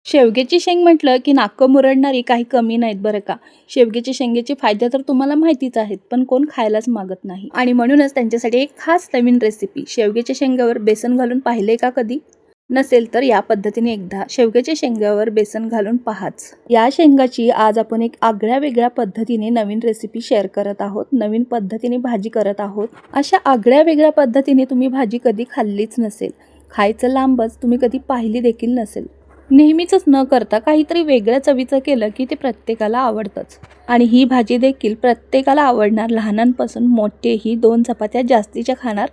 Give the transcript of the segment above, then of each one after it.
शेवग्याची शेंग म्हटलं की नाकं मुरडणारी काही कमी नाहीत बरं का. शेवग्याच्या शेंगेचे फायदे तर तुम्हाला माहितीच आहेत, पण कोण खायलाच मागत नाही. आणि म्हणूनच त्यांच्यासाठी एक खास नवीन रेसिपी. शेवग्याच्या शेंगावर बेसन घालून पाहिले का कधी? नसेल तर या पद्धतीने एकदा शेवग्याच्या शेंगावर बेसन घालून पाहाच. या शेंगाची आज आपण एक आगळ्या वेगळ्या पद्धतीने नवीन रेसिपी शेअर करत आहोत. नवीन पद्धतीने भाजी करत आहोत. अशा आगळ्या वेगळ्या पद्धतीने तुम्ही भाजी कधी खाल्लीच नसेल. खायचं लांबच, तुम्ही कधी पाहिली देखील नसेल. नेहमीचंच न करता काहीतरी वेगळ्या चवीचं केलं की ते प्रत्येकाला आवडतंच. आणि ही भाजी देखील प्रत्येकाला आवडणार. लहानांपासून मोठेही 2 चपात्या जास्तीच्या खाणार,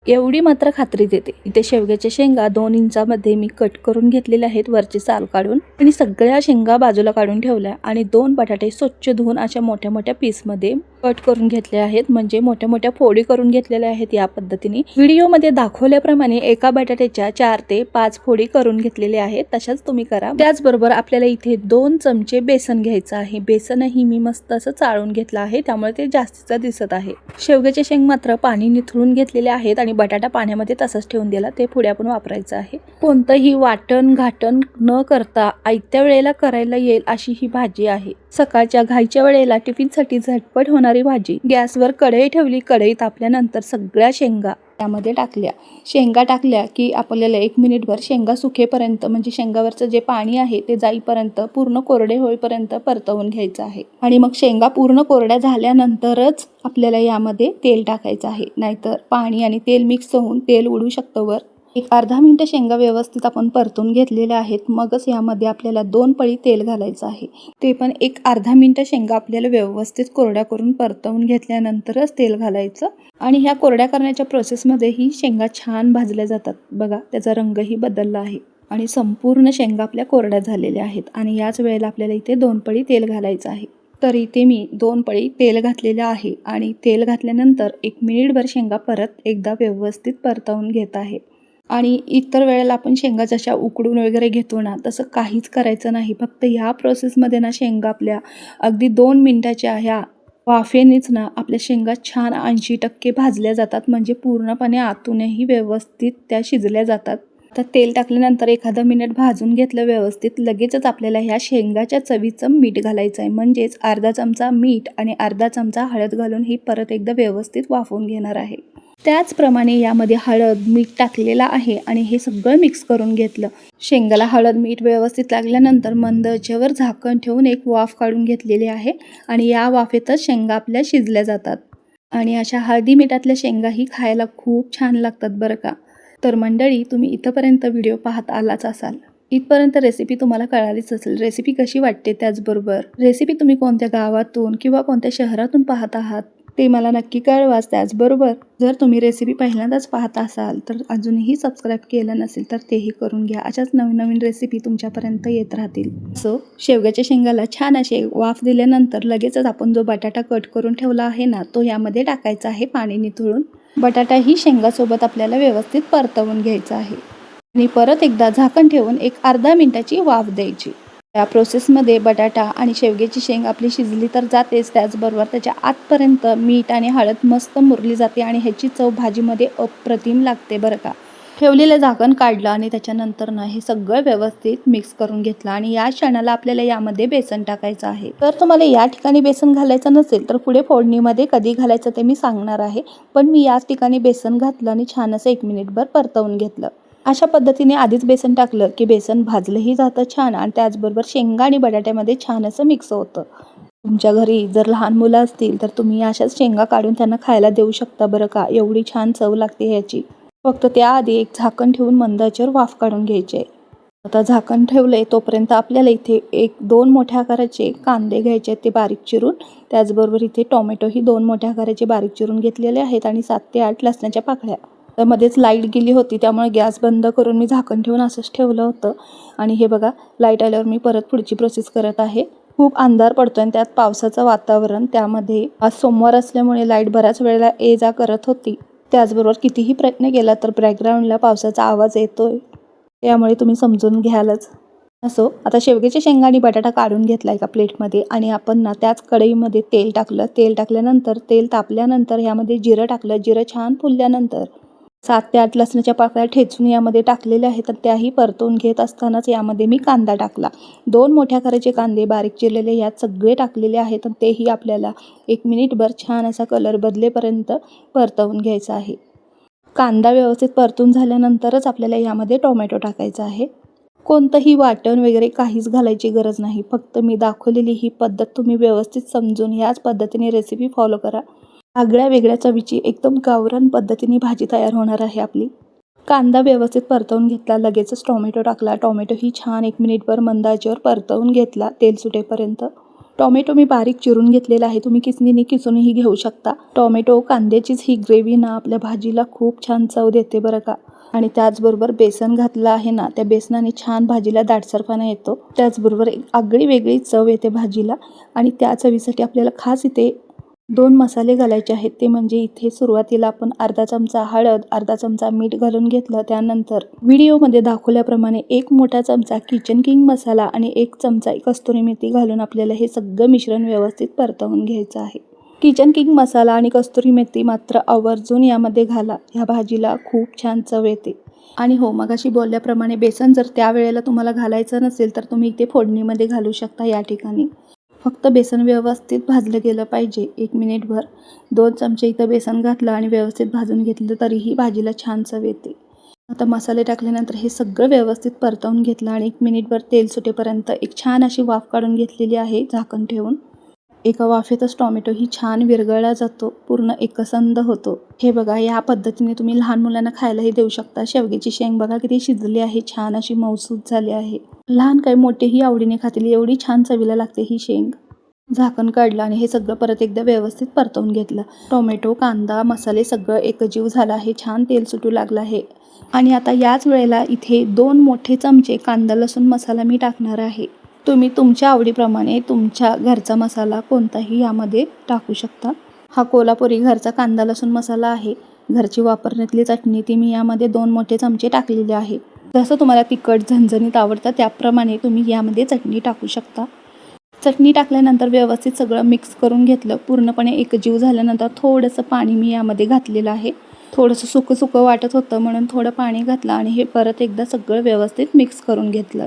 एवढी मात्र खात्री देते. इथे शेवग्याच्या शेंगा 2 इंचामध्ये मी कट करून घेतलेल्या आहेत, वरची साल काढून. आणि सगळ्या शेंगा बाजूला काढून ठेवल्या. आणि 2 बटाटे स्वच्छ धुवून अशा मोठ्या मोठ्या पीसमध्ये कट करून घेतले आहेत, म्हणजे मोठ्या मोठ्या फोडी करून घेतलेल्या आहेत. या पद्धतीने व्हिडिओमध्ये दाखवल्याप्रमाणे एका बटाट्याच्या 4 ते 5 फोडी करून घेतलेले आहेत. तशाच तुम्ही करा. त्याचबरोबर आपल्याला इथे 2 चमचे बेसन घ्यायचं आहे. बेसनही मी मस्त असं चाळून घेतलं आहे, त्यामुळे ते जास्तीचं दिसत आहे. शेवग्याचे शेंग मात्र पाणी निथळून घेतलेले आहेत आणि बटाटा पाण्यामध्ये तसंच ठेवून दिला. ते पुढे आपण वापरायचं आहे. कोणतंही वाटण घाटण न करता आयत्या वेळेला करायला येईल अशी ही भाजी आहे. सकाळच्या घाईच्या वेळेला टिफिनसाठी झटपट होणारी भाजी. गॅसवर कढई ठेवली. कढई तापल्यानंतर सगळ्या शेंगा त्यामध्ये टाकल्या. शेंगा टाकल्या की आपल्याला 1 मिनिटभर शेंगा सुकेपर्यंत, म्हणजे शेंगावरचं जे पाणी आहे ते जाईपर्यंत, पूर्ण कोरडे होईपर्यंत परतवून घ्यायचं आहे. आणि मग शेंगा पूर्ण कोरड्या झाल्यानंतरच आपल्याला यामध्ये तेल टाकायचं आहे, नाहीतर पाणी आणि तेल मिक्स होऊन तेल उडू शकतं वर. एक अर्धा मिनिट शेंगा व्यवस्थित आपण परतून घेतलेल्या आहेत. मगच यामध्ये आपल्याला 2 पळी तेल घालायचं आहे. ते पण एक अर्धा मिनिट शेंगा आपल्याला व्यवस्थित कोरड्या करून परतवून घेतल्यानंतरच तेल घालायचं. आणि ह्या कोरड्या करण्याच्या प्रोसेसमध्ये ही शेंगा छान भाजल्या जातात. बघा, त्याचा रंगही बदलला आहे आणि संपूर्ण शेंगा आपल्या कोरड्या झालेल्या आहेत. आणि याच वेळेला आपल्याला इथे 2 पळी तेल घालायचं आहे. तर इथे मी 2 पळी तेल घातलेलं आहे. आणि तेल घातल्यानंतर 1 मिनिटभर शेंगा परत एकदा व्यवस्थित परतवून घेत आहे. आणि इतर वेळेला आपण शेंगा जशा उकडून वगैरे घेतो ना, तसं काहीच करायचं नाही. फक्त ह्या प्रोसेसमध्ये ना शेंगा आपल्या अगदी 2 मिनिटाच्या ह्या वाफेनेच ना आपल्या शेंगा छान 80% भाजल्या जातात, म्हणजे पूर्णपणे आतूनही व्यवस्थित त्या शिजल्या जातात. आता तेल टाकल्यानंतर एखादं मिनिट भाजून घेतलं व्यवस्थित, लगेचच आपल्याला ह्या शेंगाच्या चवीचं मीठ घालायचं आहे. म्हणजेच अर्धा चमचा मीठ आणि अर्धा चमचा हळद घालून ही परत एकदा व्यवस्थित वाफवून घेणार आहे. त्याचप्रमाणे यामध्ये हळद मीठ टाकलेलं आहे आणि हे सगळं मिक्स करून घेतलं. शेंगाला हळद मीठ व्यवस्थित लागल्यानंतर मंद आचेवर झाकण ठेवून एक वाफ काढून घेतलेली आहे. आणि या वाफेतच शेंगा आपल्या शिजल्या जातात. आणि अशा हळदी मिठातल्या शेंगाही खायला खूप छान लागतात बरं का. तर मंडळी, तुम्ही इथंपर्यंत व्हिडिओ पाहत आलाच असाल. इथपर्यंत रेसिपी तुम्हाला कळालीच असेल. रेसिपी कशी वाटते, त्याचबरोबर रेसिपी तुम्ही कोणत्या गावातून किंवा कोणत्या शहरातून पाहत आहात ते मला नक्की कळवाच. त्याचबरोबर जर तुम्ही रेसिपी पहिल्यांदाच पाहत असाल तर अजूनही सबस्क्राईब केलं नसेल तर तेही करून घ्या. अशाच नवीन नवीन रेसिपी तुमच्यापर्यंत येत राहतील. सो शेवग्याच्या शेंगाला छान असे वाफ दिल्यानंतर लगेचच आपण जो बटाटा कट करून ठेवला आहे ना, तो यामध्ये टाकायचा आहे पाणी निथळून. बटाटा ही शेंगासोबत आपल्याला व्यवस्थित परतवून घ्यायचा आहे. आणि परत एकदा झाकण ठेवून एक अर्धा मिनिटाची वाफ द्यायची. या प्रोसेसमध्ये बटाटा आणि शेवग्याची शेंग आपली शिजली तर जातेच, त्याचबरोबर त्याच्या आतपर्यंत मीठ आणि हळद मस्त मुरली जाते आणि ह्याची चव भाजीमध्ये अप्रतिम लागते बरं का. ठेवलेलं झाकण काढलं आणि त्याच्यानंतर ना हे सगळं व्यवस्थित मिक्स करून घेतलं. आणि या क्षणाला आपल्याला यामध्ये बेसन टाकायचं आहे. तर तुम्हाला या ठिकाणी बेसन घालायचं नसेल तर पुढे फोडणीमध्ये कधी घालायचं ते मी सांगणार आहे. पण मी याच ठिकाणी बेसन घातलं आणि छान असं 1 मिनिटभर परतवून घेतलं. अशा पद्धतीने आधीच बेसन टाकलं की बेसन भाजलंही जातं छान आणि त्याचबरोबर शेंगा आणि बटाट्यामध्ये छान असं मिक्स होतं. तुमच्या घरी जर लहान मुलं असतील तर तुम्ही अशाच शेंगा काढून त्यांना खायला देऊ शकता बरं का. एवढी छान चव लागते ह्याची. फक्त त्याआधी एक झाकण ठेवून मंद आचेवर वाफ काढून घ्यायची आहे. आता झाकण ठेवलंय तोपर्यंत आपल्याला इथे 1-2 मोठ्या आकाराचे कांदे घ्यायचे आहेत, ते बारीक चिरून. त्याचबरोबर इथे टोमॅटोही 2 मोठ्या आकाराचे बारीक चिरून घेतलेले आहेत आणि 7 ते 8 लसणाच्या पाकळ्या. तर मध्येच लाईट गेली होती त्यामुळे गॅस बंद करून मी झाकण ठेवून असंच ठेवलं होतं. आणि हे बघा, लाईट आल्यावर मी परत पुढची प्रोसेस करत आहे. खूप अंधार पडतोय आणि त्यात पावसाचं वातावरण, त्यामध्ये आज सोमवार असल्यामुळे लाईट बऱ्याच वेळेला ये जा करत होती. त्याचबरोबर कितीही प्रयत्न केला तर बॅकग्राऊंडला पावसाचा आवाज येतोय, त्यामुळे तुम्ही समजून घ्यालच. असो, आता शेवग्याच्या शेंगा आणि बटाटा काढून घेतला एका प्लेटमध्ये आणि आपण ना त्याच कढईमध्ये तेल टाकलं. तेल टाकल्यानंतर तेल तापल्यानंतर ह्यामध्ये जिरं टाकलं. जिरं छान फुलल्यानंतर 7 ते 8 लसणाच्या पाकळ्या ठेचून यामध्ये टाकलेल्या आहेत. तर त्याही परतवून घेत असतानाच यामध्ये मी कांदा टाकला. 2 मोठ्या आकाराचे कांदे बारीक चिरलेले यात सगळे टाकलेले आहेत. तर तेही आपल्याला 1 मिनिटभर छान असा कलर बदलेपर्यंत परतवून घ्यायचा आहे. कांदा व्यवस्थित परतून झाल्यानंतरच आपल्याला यामध्ये टोमॅटो टाकायचा आहे. कोणतंही वाटण वगैरे काहीच घालायची गरज नाही. फक्त मी दाखवलेली ही पद्धत तुम्ही व्यवस्थित समजून याच पद्धतीने रेसिपी फॉलो करा. आगळ्या वेगळ्या चवीची एकदम गावरान पद्धतीने भाजी तयार होणार आहे आपली. कांदा व्यवस्थित परतवून घेतला, लगेचच टोमॅटो टाकला. टोमॅटोही छान 1 मिनिटभर मंद आचेवर परतवून घेतला तेल सुटेपर्यंत. टोमॅटो मी बारीक चिरून घेतलेला आहे. तुम्ही किसणीने किसूनही घेऊ शकता. टोमॅटो कांद्याचीच ही ग्रेव्ही ना आपल्या भाजीला खूप छान चव देते बरं का. आणि त्याचबरोबर बेसन घातलं आहे ना, त्या बेसनाने छान भाजीला दाटसरपणा येतो. त्याचबरोबर एक आगळी वेगळी चव येते भाजीला. आणि त्या चवीसाठी आपल्याला खास इथे 2 मसाले घालायचे आहेत. ते म्हणजे इथे सुरुवातीला आपण अर्धा चमचा हळद, अर्धा चमचा मीठ घालून घेतलं. त्यानंतर व्हिडिओमध्ये दाखवल्याप्रमाणे 1 मोठा चमचा किचन किंग मसाला आणि 1 चमचा कस्तुरी मेथी घालून आपल्याला हे सगळं मिश्रण व्यवस्थित परतवून घ्यायचं आहे. किचन किंग मसाला आणि कस्तुरी मेथी मात्र आवर्जून यामध्ये घाला. ह्या भाजीला खूप छान चव येते. आणि हो, मगाशी बोलल्याप्रमाणे बेसन जर त्यावेळेला तुम्हाला घालायचं नसेल तर तुम्ही इथे फोडणीमध्ये घालू शकता. या ठिकाणी फक्त बेसन व्यवस्थित भाजलं गेलं पाहिजे 1 मिनिटभर. 2 चमचे इथं बेसन घातलं आणि व्यवस्थित भाजून घेतलं तरीही भाजीला छान चव येते. आता मसाले टाकल्यानंतर हे सगळं व्यवस्थित परतवून घेतलं आणि 1 मिनिटभर तेल सुटेपर्यंत एक छान अशी वाफ काढून घेतलेली आहे झाकण ठेवून. एका वाफेतच टोमॅटोही छान विरघळला जातो, पूर्ण एकसंध होतो. हे बघा, या पद्धतीने तुम्ही लहान मुलांना खायलाही देऊ शकता. शेवग्याची शेंग बघा किती शिजली आहे, छान अशी मऊसूत झाली आहे. लहान काय मोठेही आवडीने खातील, एवढी छान चवीला लागते ही शेंग. झाकण काढलं आणि हे सगळं परत एकदा व्यवस्थित परतवून घेतलं. टोमॅटो, कांदा, मसाले सगळं एकजीव झाला आहे, छान तेल सुटू लागलं आहे. आणि आता याच वेळेला इथे 2 मोठे चमचे कांदा लसूण मसाला मी टाकणार आहे. तुम्ही तुमच्या आवडीप्रमाणे तुमच्या घरचा मसाला कोणताही यामध्ये टाकू शकता. हा कोल्हापुरी घरचा कांदा लसूण मसाला आहे. घरची वापरण्यातली चटणी ती मी यामध्ये 2 मोठे चमचे टाकलेले आहे. जसं तुम्हाला तिखट झणझणीत आवडतं त्याप्रमाणे तुम्ही यामध्ये चटणी टाकू शकता. चटणी टाकल्यानंतर व्यवस्थित सगळं मिक्स करून घेतलं. पूर्णपणे एकजीव झाल्यानंतर थोडंसं पाणी मी यामध्ये घातलेलं आहे. थोडंसं सुकं सुकं वाटत होतं म्हणून थोडं पाणी घातलं आणि हे परत एकदा सगळं व्यवस्थित मिक्स करून घेतलं.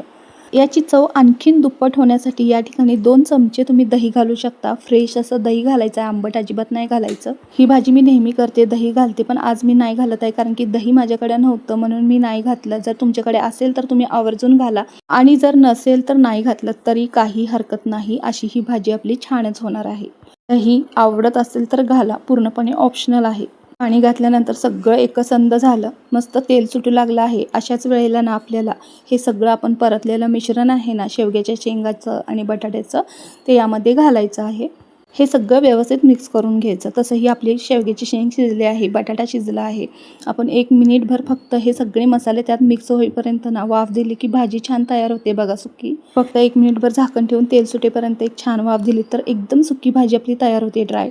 याची चव आणखीन दुप्पट होण्यासाठी या ठिकाणी 2 चमचे तुम्ही दही घालू शकता. फ्रेश असं दही घालायचं आहे, आंबट अजिबात नाही घालायचं. ही भाजी मी नेहमी करते, दही घालते, पण आज मी नाही घालत आहे कारण की दही माझ्याकडे नव्हतं म्हणून मी नाही घातलं. जर तुमच्याकडे असेल तर तुम्ही आवर्जून घाला आणि जर नसेल तर नाही घातलं तरी काही हरकत नाही. अशी ही भाजी आपली छानच होणार आहे. दही आवडत असेल तर घाला, पूर्णपणे ऑप्शनल आहे. पाणी घातल्यानंतर सगळं एकसंध झालं, मस्त तेल सुटू लागलं आहे. अशाच वेळेला ना आपल्याला हे सगळं आपण परतलेलं मिश्रण आहे ना शेवग्याच्या शेंगाचं आणि बटाट्याचं, ते यामध्ये घालायचं आहे. हे सगळं व्यवस्थित मिक्स करून घ्यायचं. तसंही आपली शेवग्याची शेंग शिजली आहे, बटाटा शिजला आहे. आपण 1 मिनिटभर फक्त हे सगळे मसाले त्यात मिक्स होईपर्यंत ना वाफ दिली की भाजी छान तयार होते बघा सुकी. फक्त 1 मिनिटभर झाकण ठेवून तेल सुटेपर्यंत एक छान वाफ दिली तर एकदम सुकी भाजी आपली तयार होते ड्राय.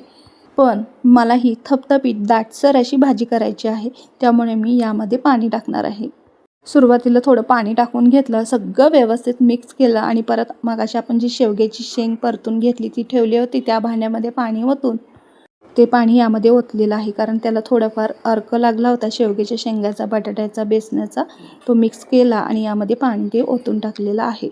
पण मला ही थपथपीत दाटसर अशी भाजी करायची आहे, त्यामुळे मी यामध्ये पाणी टाकणार आहे. सुरुवातीला थोडं पाणी टाकून घेतलं, सगळं व्यवस्थित मिक्स केलं आणि परत मगाशी आपण जी शेवग्याची शेंग परतून घेतली ती ठेवली होती त्या भांड्यामध्ये पाणी ओतून ते पाणी यामध्ये ओतलेलं आहे. कारण त्याला थोडाफार अर्क लागला होता शेवग्याच्या शेंगाचा, बटाट्याचा, बेसनाचा. तो मिक्स केला आणि यामध्ये पाणी ते ओतून टाकलेलं आहे.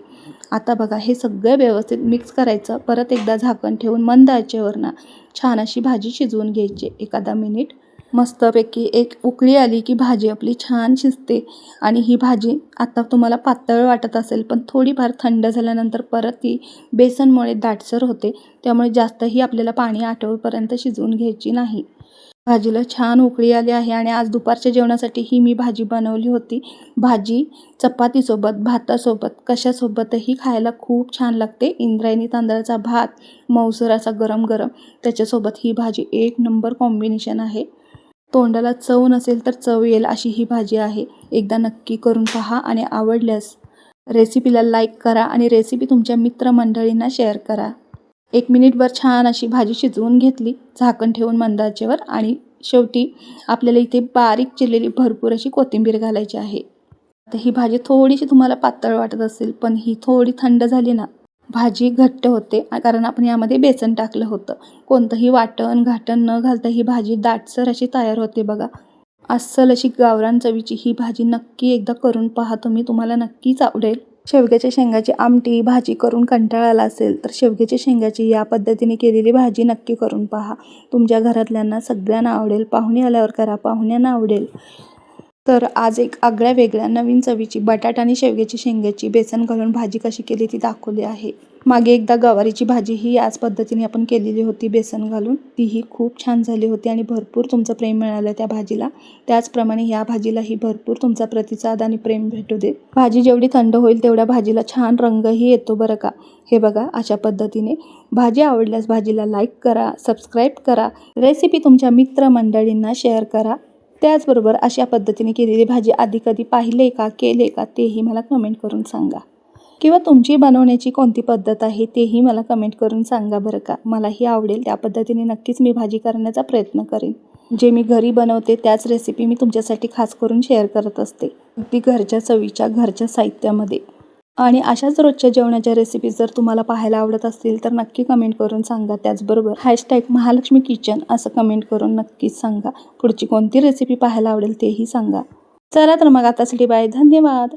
आता बघा हे सगळं व्यवस्थित मिक्स करायचं. परत एकदा झाकण ठेवून मंद आचेवर ना छान अशी भाजी शिजवून घ्यायची 1 मिनिट. मस्तपैकी एक उकळी आली की भाजी आपली छान शिजते. आणि ही भाजी आता तुम्हाला पातळ वाटत असेल पण थोडीफार थंड झाल्यानंतर परत ती बेसनमुळे दाटसर होते, त्यामुळे जास्तही आपल्याला पाणी आटवेपर्यंत शिजवून घ्यायची नाही. भाजीला छान उकळी आली आहे आणि आज दुपारच्या जेवणासाठी ही मी भाजी बनवली होती. भाजी चपातीसोबत, भातासोबत, कशासोबतही खायला खूप छान लागते. इंद्रायणी तांदळाचा भात मऊसर असा गरम गरम, त्याच्यासोबत ही भाजी 1 नंबर कॉम्बिनेशन आहे. तोंडाला चव नसेल तर चव येईल अशी ही भाजी आहे. एकदा नक्की करून पहा आणि आवडल्यास रेसिपीला लाईक करा आणि रेसिपी तुमच्या मित्रमंडळींना शेअर करा. 1 मिनिटभर छान अशी भाजी शिजवून घेतली झाकण ठेवून मंद आचेवर. आणि शेवटी आपल्याला इथे बारीक चिरलेली भरपूर अशी कोथिंबीर घालायची आहे. आता ही भाजी थोडीशी तुम्हाला पातळ वाटत असेल पण ही थोडी थंड झाली ना भाजी घट्ट होते, कारण आपण यामध्ये बेसन टाकलं होतं. कोणतंही वाटण घाटण न घालता ही भाजी दाटसर अशी तयार होते बघा. अस्सल अशी गावरान चवीची ही भाजी नक्की एकदा करून पहा तुम्ही, तुम्हाला नक्कीच आवडेल. शेवग्याच्या शेंगाची आमटी भाजी करून कंटाळा आला असेल तर शेवग्याच्या शेंगाची या पद्धतीने केलेली भाजी नक्की करून पहा. तुमच्या घरातल्यांना सगळ्यांना आवडेल. पाहुणे आल्यावर करा, पाहुण्यांना आवडेल. तर आज एक आगळ्या वेगळ्या नवीन चवीची बटाटा आणि शेवग्याची शेंगाची बेसन घालून भाजी कशी केली ती दाखवली आहे. मागे एकदा गवारीची भाजी ही याच पद्धतीने आपण केलेली होती बेसन घालून. तीही खूप छान झाली होती आणि भरपूर तुमचं प्रेम मिळालं त्या भाजीला. त्याचप्रमाणे या भाजीलाही भरपूर तुमचा प्रतिसाद आणि प्रेम भेटू दे. भाजी जेवढी थंड होईल तेवढ्या भाजीला छान रंगही येतो बरं का. हे बघा अशा पद्धतीने. भाजी आवडल्यास भाजीला लाईक करा, सबस्क्राईब करा, रेसिपी तुमच्या मित्रमंडळींना शेअर करा. त्याचबरोबर अशा पद्धतीने केलेली भाजी आधी कधी पाहिले का, केले का तेही मला कमेंट करून सांगा. किंवा तुमची बनवण्याची कोणती पद्धत आहे तेही मला कमेंट करून सांगा बरं का. मलाही आवडेल. त्या पद्धतीने नक्कीच मी भाजी करण्याचा प्रयत्न करेन. जे मी घरी बनवते त्याच रेसिपी मी तुमच्यासाठी खास करून शेअर करत असते. अगदी घरच्या चवीच्या, घरच्या साहित्यामध्ये. आणि अशाच रोजच्या जेवणाच्या रेसिपीज जर तुम्हाला पाहायला आवडत असतील तर नक्की कमेंट करून सांगा. त्याचबरोबर #महालक्ष्मी किचन असं कमेंट करून नक्कीच सांगा. पुढची कोणती रेसिपी पाहायला आवडेल तेही सांगा. चला तर मग आतासाठी बाय. धन्यवाद.